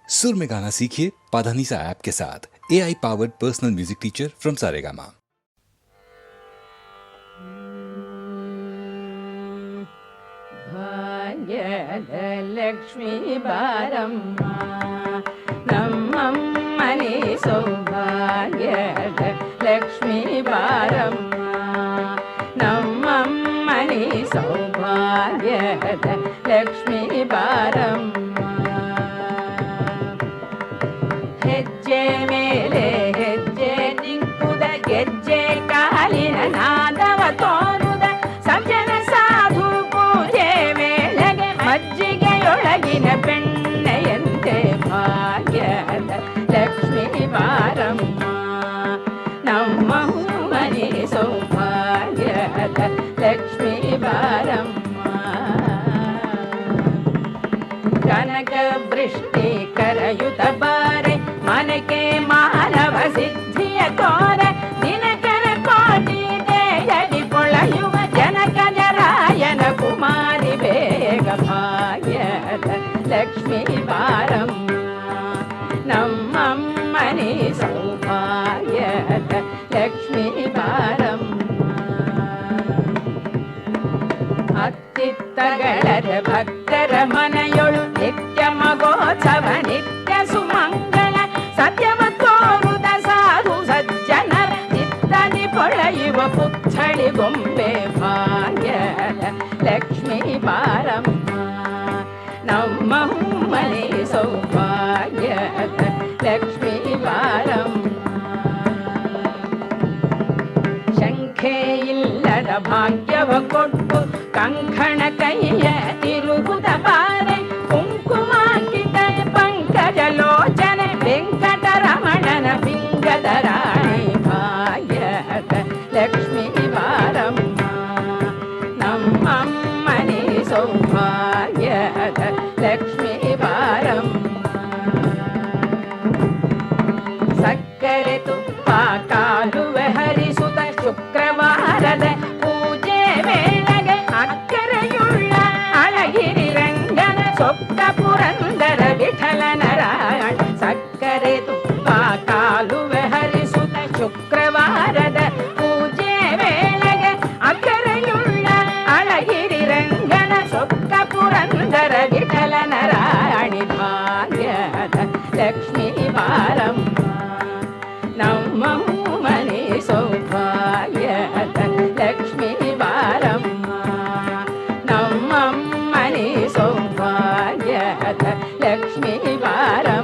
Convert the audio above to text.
सुर में गाना सीखिए पाधानीसा ऐप के साथ। AI powered personal music teacher from Saregama. ಭಾಗ್ಯದಲಕ್ಷ್ಮೀ ಬಾರಮ್ಮ ನಮ್ಮಮ್ಮನೆ ಸೌಭಾಗ್ಯದ ಲಕ್ಷ್ಮೀ ಬಾರಮ್ಮ ನಮ್ಮಮ್ಮನೆ ಸೌಭಾಗ್ಯದ ಲಕ್ಷ್ಮೀ ಬಾರಮ್ಮ ಹೆಜ್ಜೆ ಮೇಲೆ ಹೆಜ್ಜೆ ನಿಂಕುದ ಗೆಜ್ಜೆ ಕಾಲಿನ ನಾದವ ತೋರುದ ಸಜ್ಜನ ಸಾಧು ಪೂಜೆ ವೇಳೆಗೆ ಮಜ್ಜಿಗೆಯೊಳಗಿನ ಬೆಣ್ಣೆಯಂತೆ ಭಾಗ್ಯದ ಲಕ್ಷ್ಮೀ ಬಾರಮ್ಮ ನಮ್ಮ ಮನೆ ಸೌಭಾಗ್ಯದ ಲಕ್ಷ್ಮೀ ಬಾರಮ್ಮ ಕನಕ ವೃಷ್ಟಿ ಕರಯುತ ಬಾರೆ ಮನಕೆ ಮಾನವ ಸಿದ್ಧಿಯ ತೋರ ದಿನಕರ ಕೋಟಿ ದೇಯದಿ ಕೊಳೆಯುವ ಜನಕ ಜರಾಯನ ಕುಮಾರಿ ಬೇಗ ಭಾಗ್ಯದ ಲಕ್ಷ್ಮೀ ಬಾರಮ್ಮ ನಮ್ಮಮ್ಮನೆ ಸೌಭಾಗ್ಯದ ಲಕ್ಷ್ಮೀ ಬಾರಮ್ಮ ಅತ್ತಿತ್ತಗಳರ ಭಕ್ತರ ಮನೆಯೊಳು ನಿತ್ಯ ಮಗೋತ್ಸವ ನಿತ್ಯ ಸುಮಂಗಳ ಸತ್ಯವ ತೋರುದ ಸಾಧು ಸಜ್ಜನರ ಚಿತ್ತದಿ ಪೊಳೆಯುವ ಪುತ್ಥಳಿ ಗೊಂಬೆ ಭಾಗ್ಯದ ಲಕ್ಷ್ಮೀ ಬಾರಮ್ಮ ನಮ್ಮ ಮನೆ ಸೌಭಾಗ್ಯದ ಲಕ್ಷ್ಮೀ ಬಾರಮ್ಮ ಶಂಖೆ ಇಲ್ಲದ ಭಾಗ್ಯವ ಕೊಟ್ಟು ಕಂಕಣ ಕೈಯ ತಿರುಗುದ ಬಾರೆ ಕುಂಕುಮಾಂಕಿತ ಪಂಕಜ ಲೋಚನೆ ವೆಂಕಟರಮಣನ ಪಿಂಗದ ರಾಣಿ ಭಾಗ್ಯದ ಲಕ್ಷ್ಮೀ ಬಾರಮ್ಮ ನಮ್ಮಮ್ಮನೆ ಸೌಭಾಗ್ಯದ ಲಕ್ಷ್ಮೀ ಬಾರಮ್ಮ ಸಕ್ಕರೆ ತುಪ್ಪ ಕಾಲುವೆ ಹರಿಸುತ್ತ ಶುಕ್ರವಾರದ ಪೂಜೆ ವೇಳೆಗೆ ಅಕ್ಕರೆಯುಳ್ಳ ಅಳಗಿರಿ ರಂಗನ ಸೊಕ್ಕ ಪುರಂದರ ವಿಠಲ ನಾರಾಯಣ ಸಕ್ಕರೆ ತುಪ್ಪ ಕಾಲುವೆ ಹರಿಸುತ್ತ ಶುಕ್ರವಾರದ ಪೂಜೆ ವೇಳೆಗೆ ಅಕ್ಕರೆಯುಳ್ಳ ಅಳಗಿರಿ ರಂಗನ ಸೊಕ್ಕ ಪುರಂದರ ವಿಠಲ ನಾರಾಯಣಿ ಭಾಗ್ಯದ ಲಕ್ಷ್ಮೀ ಬಾರಮ್ಮ ನಮ್ಮ ಮನೆ ಸೌಭಾಗ್ಯದ ಲಕ್ಷ್ಮೀ ಬಾರಮ್ಮ ನಮ್ಮಮ್ಮನೆ ಸೌಭಾಗ್ಯದ ಲಕ್ಷ್ಮೀ ಬಾರಮ್ಮ